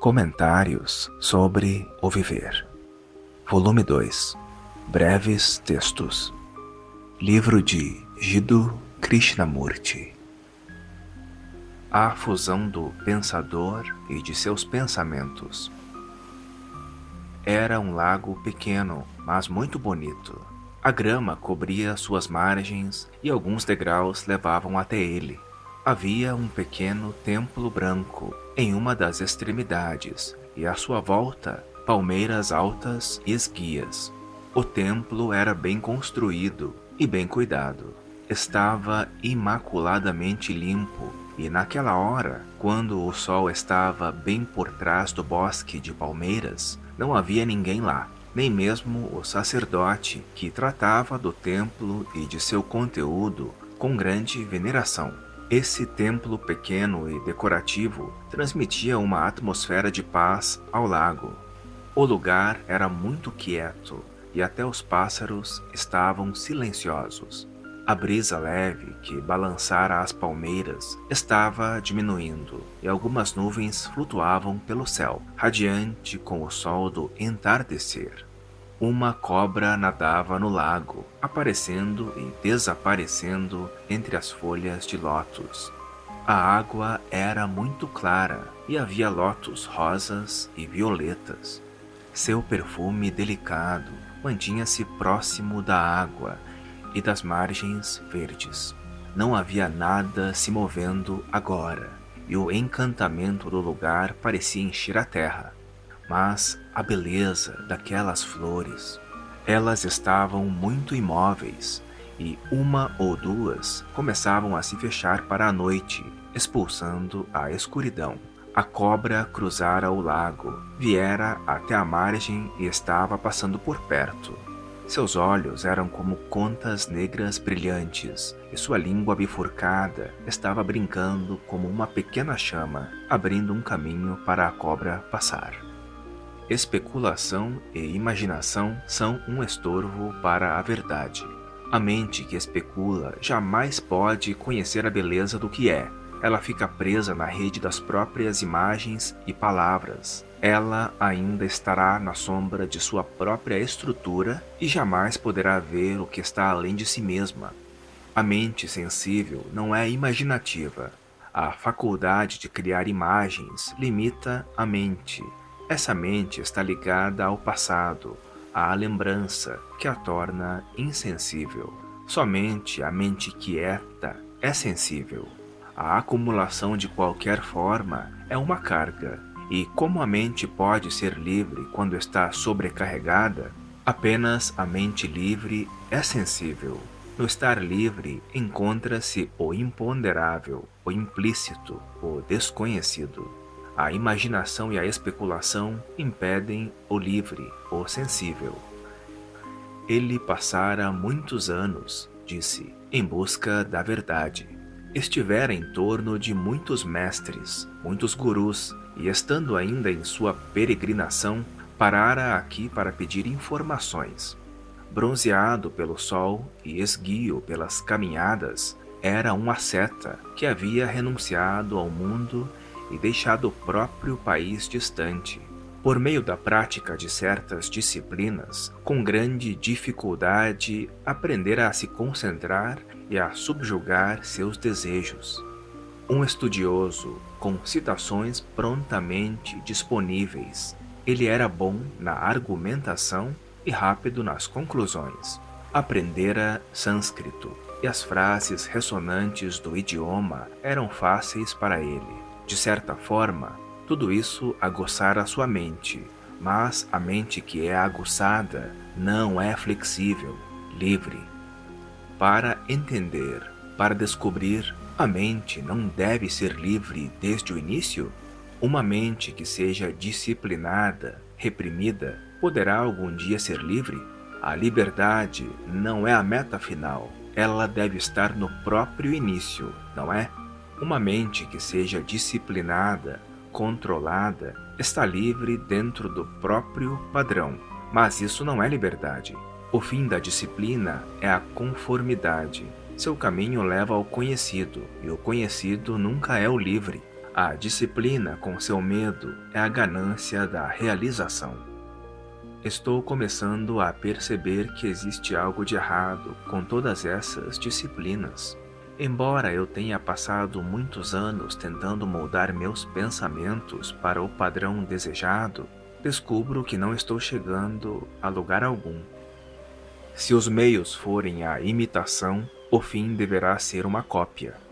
Comentários sobre o Viver. Volume 2. Breves textos. Livro de Jiddu Krishnamurti. A fusão do pensador e de seus pensamentos. Era um lago pequeno, mas muito bonito. A grama cobria suas margens e alguns degraus levavam até ele. Havia um pequeno templo branco em uma das extremidades e à sua volta palmeiras altas e esguias. O templo era bem construído e bem cuidado. Estava imaculadamente limpo e naquela hora, quando o sol estava bem por trás do bosque de palmeiras, não havia ninguém lá, nem mesmo o sacerdote que tratava do templo e de seu conteúdo com grande veneração. Esse templo pequeno e decorativo transmitia uma atmosfera de paz ao lago. O lugar era muito quieto e até os pássaros estavam silenciosos. A brisa leve que balançara as palmeiras estava diminuindo e algumas nuvens flutuavam pelo céu, radiante com o sol do entardecer. Uma cobra nadava no lago, aparecendo e desaparecendo entre as folhas de lótus. A água era muito clara e havia lótus rosas e violetas. Seu perfume delicado mantinha-se próximo da água e das margens verdes. Não havia nada se movendo agora, e o encantamento do lugar parecia encher a terra. Mas a beleza daquelas flores, elas estavam muito imóveis e uma ou duas começavam a se fechar para a noite, expulsando a escuridão. A cobra cruzara o lago, viera até a margem e estava passando por perto. Seus olhos eram como contas negras brilhantes, e sua língua bifurcada estava brincando como uma pequena chama, abrindo um caminho para a cobra passar. Especulação e imaginação são um estorvo para a verdade. A mente que especula jamais pode conhecer a beleza do que é. Ela fica presa na rede das próprias imagens e palavras. Ela ainda estará na sombra de sua própria estrutura e jamais poderá ver o que está além de si mesma. A mente sensível não é imaginativa. A faculdade de criar imagens limita a mente. Essa mente está ligada ao passado, à lembrança, que a torna insensível. Somente a mente quieta é sensível. A acumulação de qualquer forma é uma carga, e como a mente pode ser livre quando está sobrecarregada, apenas a mente livre é sensível. No estar livre encontra-se o imponderável, o implícito, o desconhecido. A imaginação e a especulação impedem o livre, o sensível. Ele passara muitos anos, disse, em busca da verdade. Estivera em torno de muitos mestres, muitos gurus, e estando ainda em sua peregrinação, parara aqui para pedir informações. Bronzeado pelo sol e esguio pelas caminhadas, era um asceta que havia renunciado ao mundo e deixado o próprio país distante. Por meio da prática de certas disciplinas, com grande dificuldade, aprendera a se concentrar e a subjugar seus desejos. Um estudioso, com citações prontamente disponíveis, ele era bom na argumentação e rápido nas conclusões. Aprendera sânscrito, e as frases ressonantes do idioma eram fáceis para ele. De certa forma, tudo isso aguçara sua mente, mas a mente que é aguçada não é flexível, livre. Para entender, para descobrir, a mente não deve ser livre desde o início? Uma mente que seja disciplinada, reprimida, poderá algum dia ser livre? A liberdade não é a meta final, ela deve estar no próprio início, não é? Uma mente que seja disciplinada, controlada, está livre dentro do próprio padrão, mas isso não é liberdade. O fim da disciplina é a conformidade. Seu caminho leva ao conhecido, e o conhecido nunca é o livre. A disciplina, com seu medo, é a ganância da realização. Estou começando a perceber que existe algo de errado com todas essas disciplinas. Embora eu tenha passado muitos anos tentando moldar meus pensamentos para o padrão desejado, descubro que não estou chegando a lugar algum. Se os meios forem a imitação, o fim deverá ser uma cópia.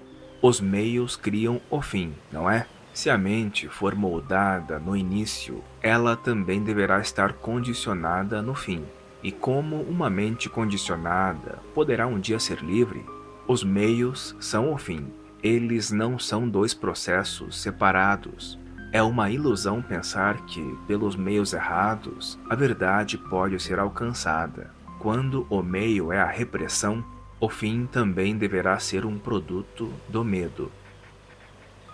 Os meios criam o fim, não é? Se a mente for moldada no início, ela também deverá estar condicionada no fim. E como uma mente condicionada poderá um dia ser livre? Os meios são o fim. Eles não são dois processos separados. É uma ilusão pensar que, pelos meios errados, a verdade pode ser alcançada. Quando o meio é a repressão, o fim também deverá ser um produto do medo.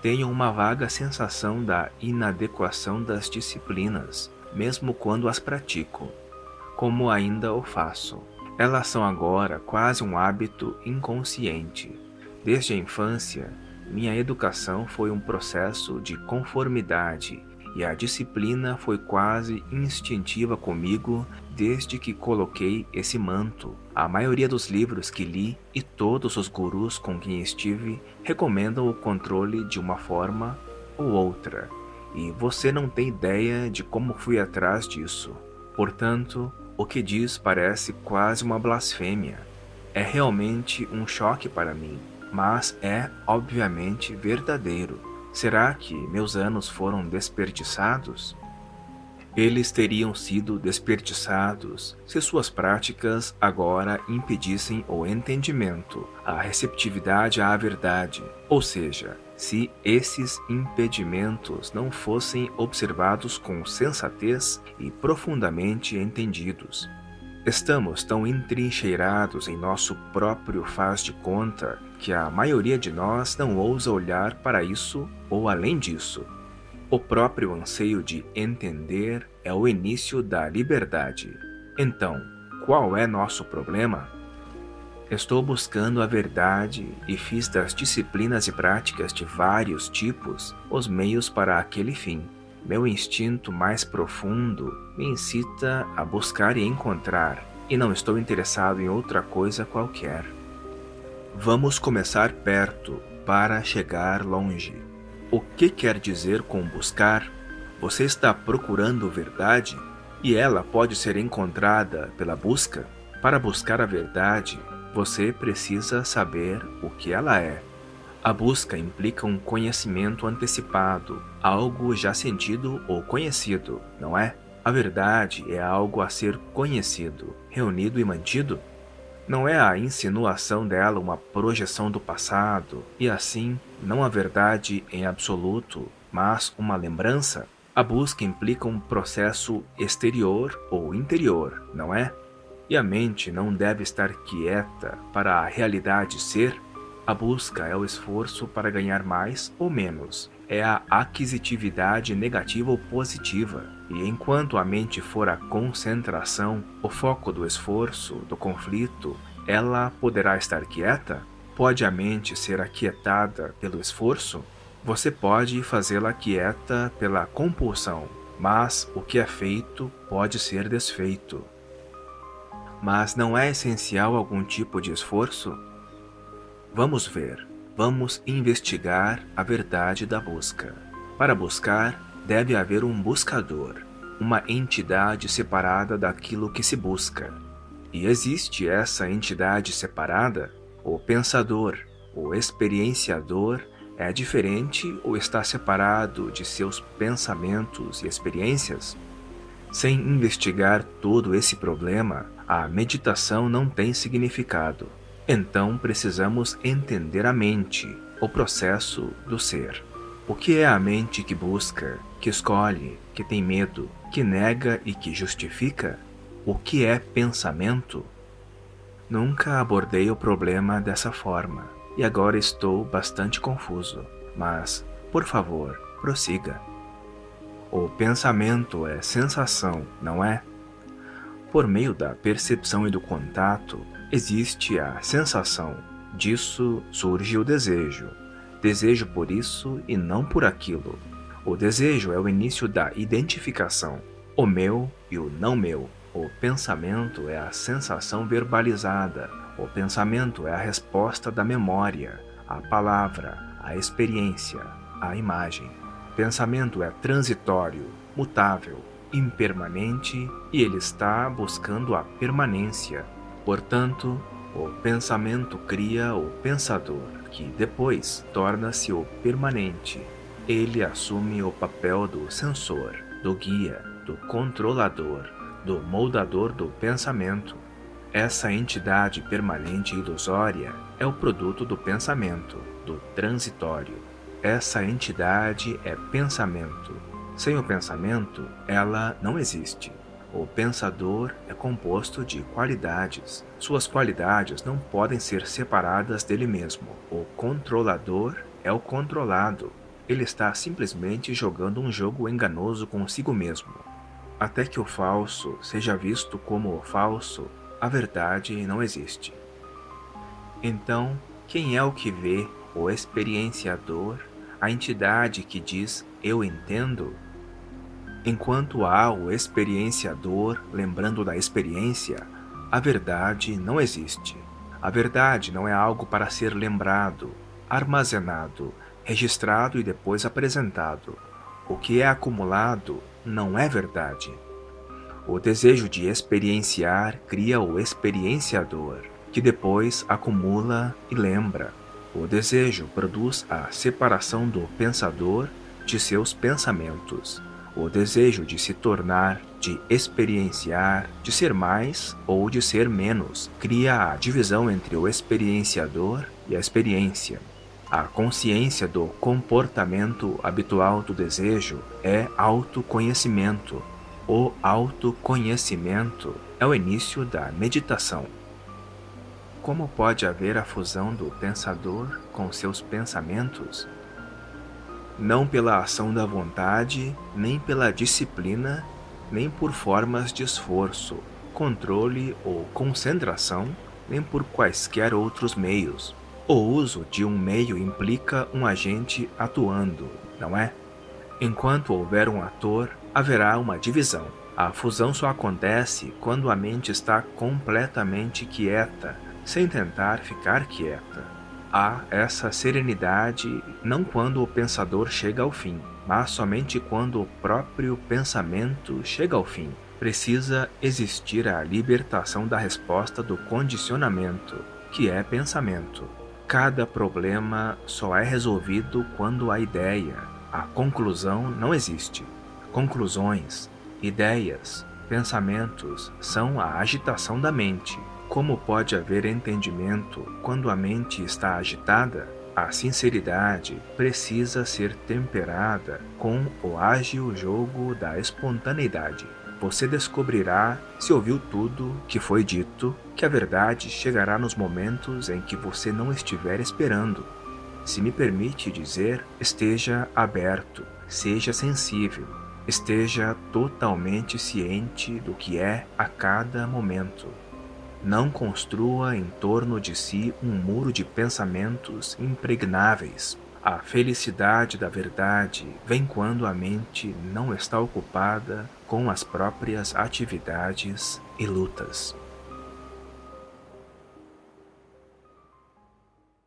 Tenho uma vaga sensação da inadequação das disciplinas, mesmo quando as pratico, como ainda o faço. Elas são agora quase um hábito inconsciente. Desde a infância, minha educação foi um processo de conformidade e a disciplina foi quase instintiva comigo desde que coloquei esse manto. A maioria dos livros que li e todos os gurus com quem estive recomendam o controle de uma forma ou outra, e você não tem ideia de como fui atrás disso. Portanto, o que diz parece quase uma blasfêmia. É realmente um choque para mim, mas é obviamente verdadeiro. Será que meus anos foram desperdiçados? Eles teriam sido desperdiçados se suas práticas agora impedissem o entendimento, a receptividade à verdade, ou seja, se esses impedimentos não fossem observados com sensatez e profundamente entendidos. Estamos tão entrincheirados em nosso próprio faz de conta que a maioria de nós não ousa olhar para isso ou além disso. O próprio anseio de entender é o início da liberdade. Então, qual é nosso problema? Estou buscando a verdade e fiz das disciplinas e práticas de vários tipos os meios para aquele fim. Meu instinto mais profundo me incita a buscar e encontrar, e não estou interessado em outra coisa qualquer. Vamos começar perto para chegar longe. O que quer dizer com buscar? Você está procurando verdade e ela pode ser encontrada pela busca? Para buscar a verdade, você precisa saber o que ela é. A busca implica um conhecimento antecipado, algo já sentido ou conhecido, não é? A verdade é algo a ser conhecido, reunido e mantido. Não é a insinuação dela uma projeção do passado, e assim, não a verdade em absoluto, mas uma lembrança? A busca implica um processo exterior ou interior, não é? E a mente não deve estar quieta para a realidade ser? A busca é o esforço para ganhar mais ou menos. É a aquisitividade negativa ou positiva. E enquanto a mente for a concentração, o foco do esforço, do conflito, ela poderá estar quieta? Pode a mente ser aquietada pelo esforço? Você pode fazê-la quieta pela compulsão, mas o que é feito pode ser desfeito. Mas não é essencial algum tipo de esforço? Vamos ver. Vamos investigar a verdade da busca. Para buscar, deve haver um buscador, uma entidade separada daquilo que se busca. E existe essa entidade separada? O pensador, o experienciador, é diferente ou está separado de seus pensamentos e experiências? Sem investigar todo esse problema, a meditação não tem significado. Então precisamos entender a mente, o processo do ser. O que é a mente que busca, que escolhe, que tem medo, que nega e que justifica? O que é pensamento? Nunca abordei o problema dessa forma, e agora estou bastante confuso. Mas, por favor, prossiga. O pensamento é sensação, não é? Por meio da percepção e do contato, existe a sensação. Disso surge o desejo. Desejo por isso e não por aquilo. O desejo é o início da identificação. O meu e o não meu. O pensamento é a sensação verbalizada. O pensamento é a resposta da memória, a palavra, a experiência, a imagem. Pensamento é transitório, mutável, impermanente e ele está buscando a permanência. Portanto, o pensamento cria o pensador, que depois torna-se o permanente. Ele assume o papel do sensor, do guia, do controlador, do moldador do pensamento. Essa entidade permanente e ilusória é o produto do pensamento, do transitório. Essa entidade é pensamento. Sem o pensamento, ela não existe. O pensador é composto de qualidades. Suas qualidades não podem ser separadas dele mesmo. O controlador é o controlado. Ele está simplesmente jogando um jogo enganoso consigo mesmo. Até que o falso seja visto como o falso, a verdade não existe. Então, quem é o que vê, o experienciador, a entidade que diz "eu entendo"? Enquanto há o experienciador lembrando da experiência, a verdade não existe. A verdade não é algo para ser lembrado, armazenado, registrado e depois apresentado. O que é acumulado não é verdade. O desejo de experienciar cria o experienciador, que depois acumula e lembra. O desejo produz a separação do pensador de seus pensamentos. O desejo de se tornar, de experienciar, de ser mais ou de ser menos, cria a divisão entre o experienciador e a experiência. A consciência do comportamento habitual do desejo é autoconhecimento. O autoconhecimento é o início da meditação. Como pode haver a fusão do pensador com seus pensamentos? Não pela ação da vontade, nem pela disciplina, nem por formas de esforço, controle ou concentração, nem por quaisquer outros meios. O uso de um meio implica um agente atuando, não é? Enquanto houver um ator, haverá uma divisão. A fusão só acontece quando a mente está completamente quieta, sem tentar ficar quieta. Há essa serenidade não quando o pensador chega ao fim, mas somente quando o próprio pensamento chega ao fim. Precisa existir a libertação da resposta do condicionamento, que é pensamento. Cada problema só é resolvido quando há ideia. A conclusão não existe. Conclusões, ideias, pensamentos são a agitação da mente. Como pode haver entendimento quando a mente está agitada? A sinceridade precisa ser temperada com o ágil jogo da espontaneidade. Você descobrirá, se ouviu tudo que foi dito, que a verdade chegará nos momentos em que você não estiver esperando. Se me permite dizer, esteja aberto, seja sensível, esteja totalmente ciente do que é a cada momento. Não construa em torno de si um muro de pensamentos impregnáveis. A felicidade da verdade vem quando a mente não está ocupada com as próprias atividades e lutas.